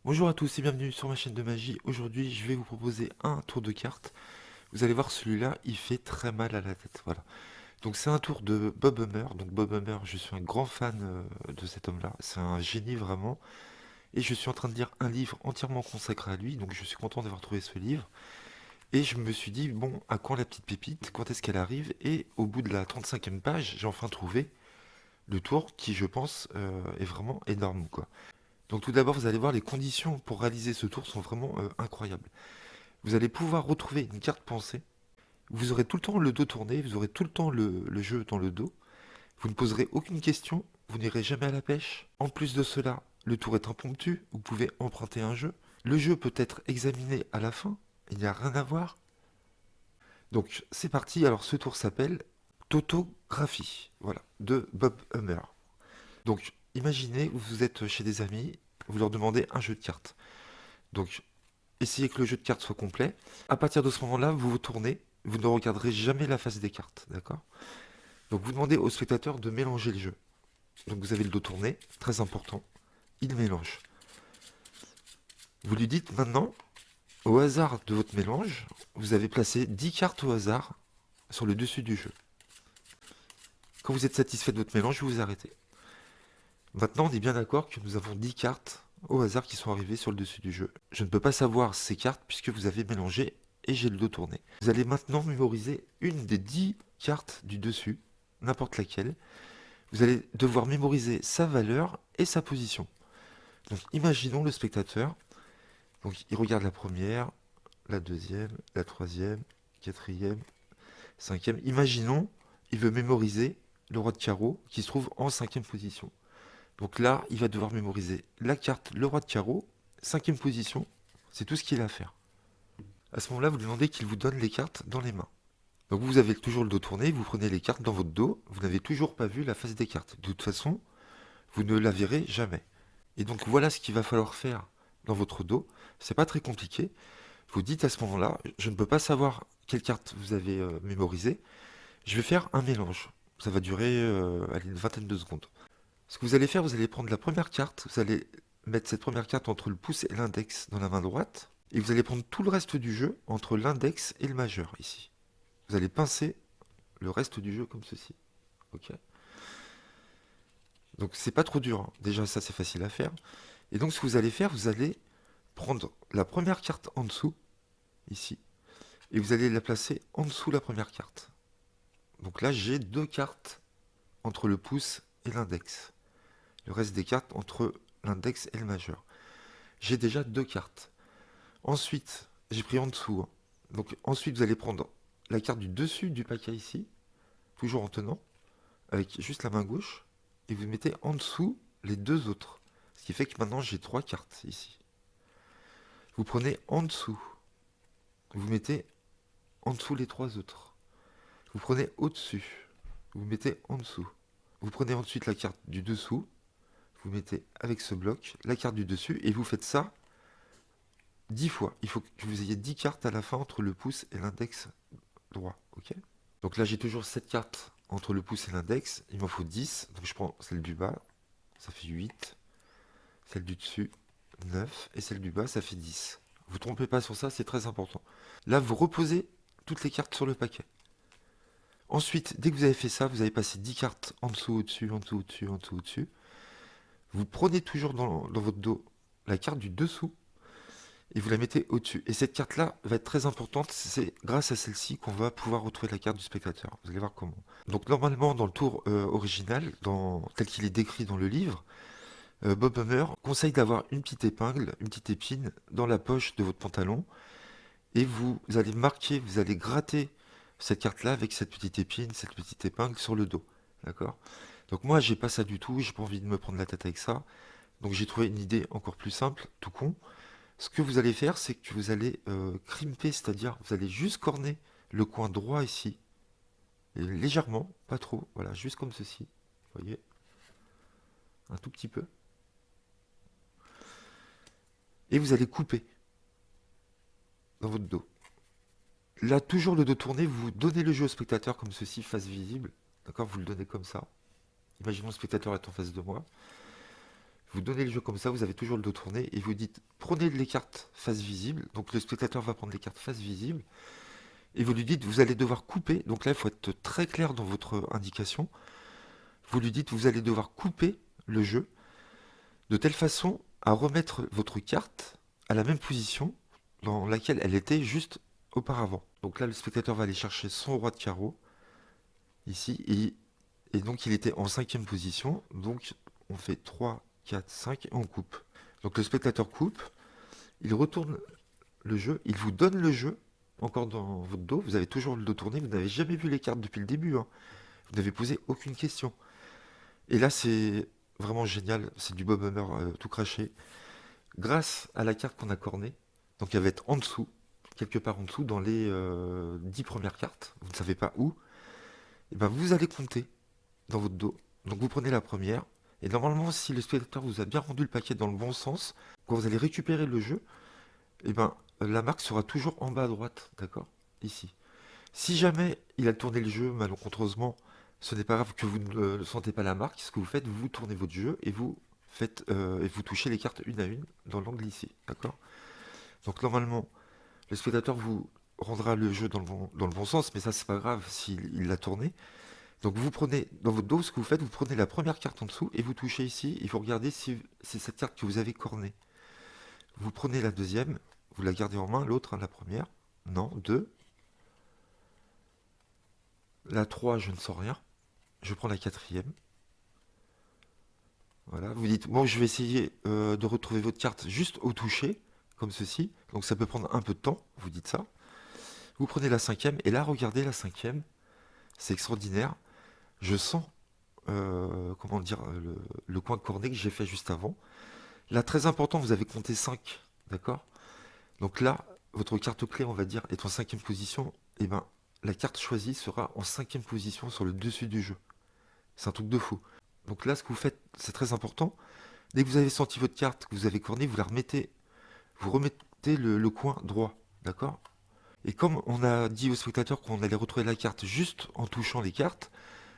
Bonjour à tous et bienvenue sur ma chaîne de magie. Aujourd'hui, je vais vous proposer un tour de cartes. Vous allez voir, celui-là, il fait très mal à la tête. Voilà. Donc, c'est un tour de Bob Hummer. Donc, Bob Hummer, je suis un grand fan de cet homme-là. C'est un génie vraiment. Et je suis en train de lire un livre entièrement consacré à lui. Donc, je suis content d'avoir trouvé ce livre. Et je me suis dit, bon, à quand la petite pépite? Quand est-ce qu'elle arrive? Et au bout de la 35e page, j'ai enfin trouvé le tour qui, je pense, est vraiment énorme, quoi. Donc tout d'abord, vous allez voir, les conditions pour réaliser ce tour sont vraiment incroyables. Vous allez pouvoir retrouver une carte pensée. Vous aurez tout le temps le dos tourné, vous aurez tout le temps le jeu dans le dos. Vous ne poserez aucune question, vous n'irez jamais à la pêche. En plus de cela, le tour est impromptu, vous pouvez emprunter un jeu. Le jeu peut être examiné à la fin, il n'y a rien à voir. Donc c'est parti, alors ce tour s'appelle Totographie, voilà, de Bob Hummer. Donc imaginez, vous êtes chez des amis, vous leur demandez un jeu de cartes. Donc essayez que le jeu de cartes soit complet. À partir de ce moment-là, vous vous tournez, vous ne regarderez jamais la face des cartes, d'accord? Donc vous demandez au spectateur de mélanger le jeu. Donc vous avez le dos tourné, très important, il mélange. Vous lui dites maintenant, au hasard de votre mélange, vous avez placé 10 cartes au hasard sur le dessus du jeu. Quand vous êtes satisfait de votre mélange, vous vous arrêtez. Maintenant, on est bien d'accord que nous avons 10 cartes au hasard qui sont arrivées sur le dessus du jeu. Je ne peux pas savoir ces cartes puisque vous avez mélangé et j'ai le dos tourné. Vous allez maintenant mémoriser une des 10 cartes du dessus, n'importe laquelle. Vous allez devoir mémoriser sa valeur et sa position. Donc imaginons le spectateur. Donc il regarde la première, la deuxième, la troisième, quatrième, cinquième. Imaginons, il veut mémoriser le roi de carreau qui se trouve en cinquième position. Donc là, il va devoir mémoriser la carte, le roi de carreau, cinquième position. C'est tout ce qu'il a à faire. À ce moment-là, vous lui demandez qu'il vous donne les cartes dans les mains. Donc vous avez toujours le dos tourné, vous prenez les cartes dans votre dos, vous n'avez toujours pas vu la face des cartes. De toute façon, vous ne la verrez jamais. Et donc voilà ce qu'il va falloir faire dans votre dos. C'est pas très compliqué. Vous dites à ce moment-là, je ne peux pas savoir quelle carte vous avez mémorisée. Je vais faire un mélange. Ça va durer allez, une vingtaine de secondes. Ce que vous allez faire, vous allez prendre la première carte, vous allez mettre cette première carte entre le pouce et l'index dans la main droite, et vous allez prendre tout le reste du jeu entre l'index et le majeur ici. Vous allez pincer le reste du jeu comme ceci. Ok. Donc c'est pas trop dur, hein. Déjà ça c'est facile à faire. Et donc ce que vous allez faire, vous allez prendre la première carte en dessous, ici, et vous allez la placer en dessous la première carte. Donc là j'ai deux cartes entre le pouce et l'index. Le reste des cartes entre l'index et le majeur. J'ai déjà deux cartes. Ensuite, j'ai pris en dessous, hein. Donc ensuite, vous allez prendre la carte du dessus du paquet ici, toujours en tenant, avec juste la main gauche, et vous mettez en dessous les deux autres. Ce qui fait que maintenant j'ai trois cartes ici. Vous prenez en dessous, vous mettez en dessous les trois autres. Vous prenez au-dessus, vous mettez en dessous. Vous prenez ensuite la carte du dessous, vous mettez avec ce bloc la carte du dessus, et vous faites ça 10 fois. Il faut que vous ayez 10 cartes à la fin entre le pouce et l'index droit. Ok. Donc là, j'ai toujours 7 cartes entre le pouce et l'index. Il m'en faut 10. Donc je prends celle du bas. Ça fait 8. Celle du dessus, 9. Et celle du bas, ça fait 10. Vous ne trompez pas sur ça, c'est très important. Là, vous reposez toutes les cartes sur le paquet. Ensuite, dès que vous avez fait ça, vous avez passé 10 cartes en dessous, au-dessus, en dessous, au-dessus, en dessous, au-dessus. Vous prenez toujours dans votre dos la carte du dessous et vous la mettez au-dessus. Et cette carte-là va être très importante, c'est grâce à celle-ci qu'on va pouvoir retrouver la carte du spectateur. Vous allez voir comment. Donc normalement, dans le tour original, tel qu'il est décrit dans le livre, Bob Hummer conseille d'avoir une petite épingle, une petite épine dans la poche de votre pantalon, et vous allez marquer, vous allez gratter cette carte-là avec cette petite épine, cette petite épingle sur le dos. D'accord? Donc moi, j'ai pas ça du tout, j'ai pas envie de me prendre la tête avec ça. Donc j'ai trouvé une idée encore plus simple, tout con. Ce que vous allez faire, c'est que vous allez crimper, c'est-à-dire vous allez juste corner le coin droit ici, et légèrement, pas trop, voilà, juste comme ceci, vous voyez, un tout petit peu, et vous allez couper dans votre dos. Là, toujours le dos tourné, vous donnez le jeu au spectateur comme ceci, face visible, d'accord, vous le donnez comme ça. Imaginons le spectateur est en face de moi. Vous donnez le jeu comme ça, vous avez toujours le dos tourné, et vous dites, prenez les cartes face visible, donc le spectateur va prendre les cartes face visible, et vous lui dites, vous allez devoir couper, donc là il faut être très clair dans votre indication, vous lui dites, vous allez devoir couper le jeu, de telle façon à remettre votre carte à la même position dans laquelle elle était juste auparavant. Donc là le spectateur va aller chercher son roi de carreau, ici, et donc il était en cinquième position, donc on fait 3, 4, 5 et on coupe. Donc le spectateur coupe, il retourne le jeu, il vous donne le jeu, encore dans votre dos, vous avez toujours le dos tourné, vous n'avez jamais vu les cartes depuis le début, hein. Vous n'avez posé aucune question. Et là c'est vraiment génial, c'est du Bob Hammer tout craché. Grâce à la carte qu'on a cornée, donc elle va être en dessous, quelque part en dessous, dans les 10 premières cartes, vous ne savez pas où, et ben vous allez compter dans votre dos. Donc vous prenez la première, et normalement si le spectateur vous a bien rendu le paquet dans le bon sens, quand vous allez récupérer le jeu, et ben la marque sera toujours en bas à droite, d'accord? Ici. Si jamais il a tourné le jeu malencontreusement, ce n'est pas grave que vous ne sentez pas la marque. Ce que vous faites, vous tournez votre jeu et vous faites et vous touchez les cartes une à une dans l'angle ici, d'accord? Donc normalement, le spectateur vous rendra le jeu dans le bon sens, mais ça c'est pas grave s'il l'a tourné. Donc vous prenez dans votre dos, ce que vous faites, vous prenez la première carte en dessous et vous touchez ici et vous regardez si c'est cette carte que vous avez cornée. Vous prenez la deuxième, vous la gardez en main, l'autre, hein, la première. Non, deux. La 3, je ne sens rien. Je prends la quatrième. Voilà, vous dites, bon, je vais essayer de retrouver votre carte juste au toucher, comme ceci. Donc ça peut prendre un peu de temps, vous dites ça. Vous prenez la cinquième, et là, regardez la cinquième. C'est extraordinaire. Je sens, comment dire, le coin corné que j'ai fait juste avant. Là, très important, vous avez compté 5, d'accord? Donc là, votre carte clé, on va dire, est en cinquième position. Et ben, la carte choisie sera en cinquième position sur le dessus du jeu. C'est un truc de fou. Donc là, ce que vous faites, c'est très important. Dès que vous avez senti votre carte, que vous avez corné, vous la remettez, vous remettez le coin droit, d'accord? Et comme on a dit au spectateur qu'on allait retrouver la carte juste en touchant les cartes,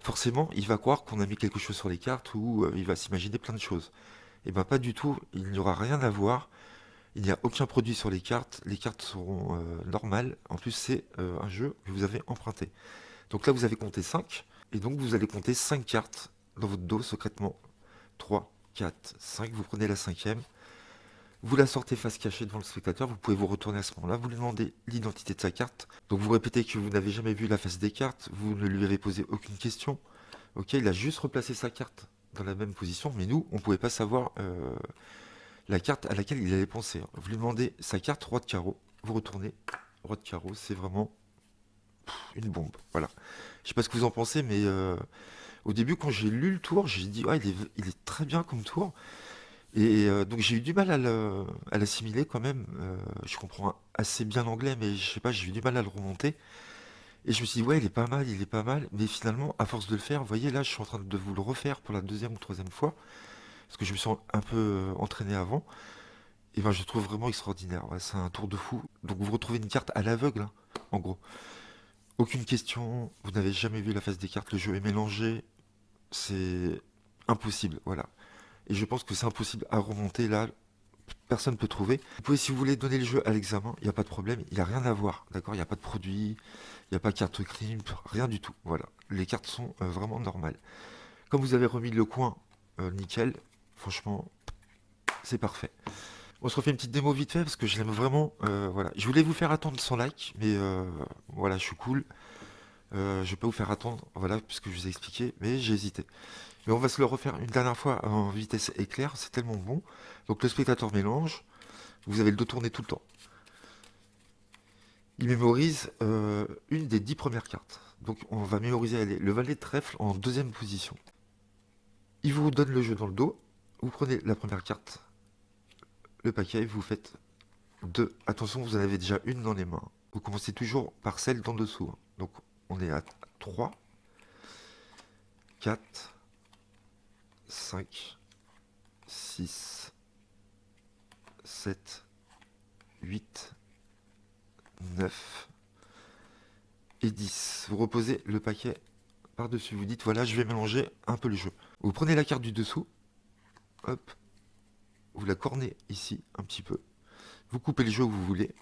forcément, il va croire qu'on a mis quelque chose sur les cartes ou il va s'imaginer plein de choses. Et ben pas du tout, il n'y aura rien à voir. Il n'y a aucun produit sur les cartes seront normales. En plus, c'est un jeu que vous avez emprunté. Donc là, vous avez compté 5, et donc vous allez compter 5 cartes dans votre dos secrètement. 3, 4, 5, vous prenez la cinquième, vous la sortez face cachée devant le spectateur, vous pouvez vous retourner à ce moment-là, vous lui demandez l'identité de sa carte. Donc vous répétez que vous n'avez jamais vu la face des cartes, vous ne lui avez posé aucune question. Ok, il a juste replacé sa carte dans la même position, mais nous, on ne pouvait pas savoir la carte à laquelle il allait penser. Vous lui demandez sa carte, roi de carreau, vous retournez, roi de carreau, c'est vraiment une bombe. Voilà. Je sais pas ce que vous en pensez, mais au début, quand j'ai lu le tour, j'ai dit, ouais, il est très bien comme tour. Et donc j'ai eu du mal à l'assimiler quand même. Je comprends assez bien l'anglais, mais je sais pas, j'ai eu du mal à le remonter. Et je me suis dit, ouais, il est pas mal, il est pas mal. Mais finalement, à force de le faire, vous voyez, là, je suis en train de vous le refaire pour la deuxième ou troisième fois, parce que je me suis un peu entraîné avant. Et ben, je le trouve vraiment extraordinaire. Ouais, c'est un tour de fou. Donc vous retrouvez une carte à l'aveugle, hein, en gros. Aucune question, vous n'avez jamais vu la face des cartes, le jeu est mélangé, c'est impossible, voilà. Et je pense que c'est impossible à remonter là, personne ne peut trouver. Vous pouvez, si vous voulez, donner le jeu à l'examen, il n'y a pas de problème, il n'y a rien à voir, d'accord? Il n'y a pas de produit, il n'y a pas de carte crimp, rien du tout, voilà. Les cartes sont vraiment normales. Comme vous avez remis le coin nickel, franchement, c'est parfait. On se refait une petite démo vite fait parce que je l'aime vraiment, voilà. Je voulais vous faire attendre son like, mais voilà, je suis cool. Je vais pas vous faire attendre, voilà, puisque je vous ai expliqué, mais j'ai hésité. Mais on va se le refaire une dernière fois en vitesse éclair, c'est tellement bon. Donc le spectateur mélange, vous avez le dos tourné tout le temps. Il mémorise une des 10 premières cartes. Donc on va mémoriser allez, le valet de trèfle en deuxième position. Il vous donne le jeu dans le dos, vous prenez la première carte, le paquet, vous faites 2. Attention, vous en avez déjà une dans les mains. Vous commencez toujours par celle d'en dessous, hein. Donc on est à 3, 4, 5, 6, 7, 8, 9 et 10. Vous reposez le paquet par-dessus. Vous dites, voilà, je vais mélanger un peu le jeu. Vous prenez la carte du dessous. Hop. vous la cornez ici un petit peu. Vous coupez le jeu où vous voulez.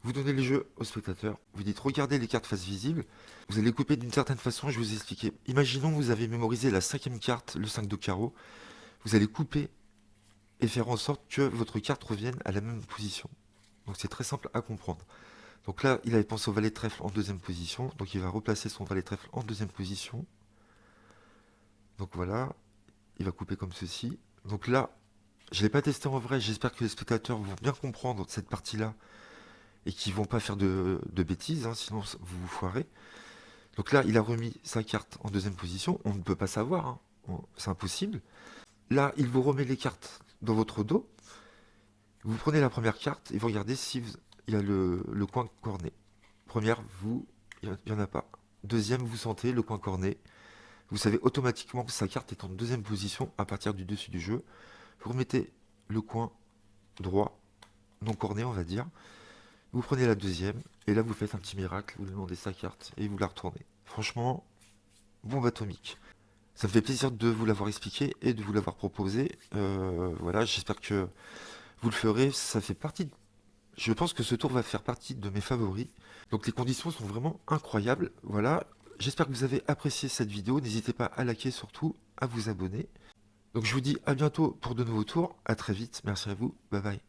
Vous donnez le jeu au spectateur. Vous dites regardez les cartes face visible. Vous allez couper d'une certaine façon, je vais vous expliquer. Imaginons que vous avez mémorisé la 5e carte, le 5 de carreau. Vous allez couper et faire en sorte que votre carte revienne à la même position. Donc c'est très simple à comprendre. Donc là, il avait pensé au valet de trèfle en 2e position. Donc il va replacer son valet de trèfle en 2e position. Donc voilà, il va couper comme ceci. Donc là, je ne l'ai pas testé en vrai. J'espère que les spectateurs vont bien comprendre cette partie-là et qu'ils vont pas faire de bêtises, hein, sinon vous vous foirez. Donc là, il a remis sa carte en 2e position. On ne peut pas savoir, hein. C'est impossible. Là, il vous remet les cartes dans votre dos. Vous prenez la première carte et vous regardez si il y a le coin corné. Première, il n'y en a pas. Deuxième, vous sentez le coin corné. Vous savez automatiquement que sa carte est en 2e position à partir du dessus du jeu. Vous remettez le coin droit, non corné on va dire. Vous prenez la deuxième, et là vous faites un petit miracle, vous lui demandez sa carte, et vous la retournez. Franchement, bombe atomique. Ça me fait plaisir de vous l'avoir expliqué et de vous l'avoir proposé. Voilà, j'espère que vous le ferez. Ça fait partie Je pense que ce tour va faire partie de mes favoris. Donc les conditions sont vraiment incroyables. Voilà, j'espère que vous avez apprécié cette vidéo. N'hésitez pas à liker, surtout à vous abonner. Donc je vous dis à bientôt pour de nouveaux tours. À très vite. Merci à vous. Bye bye.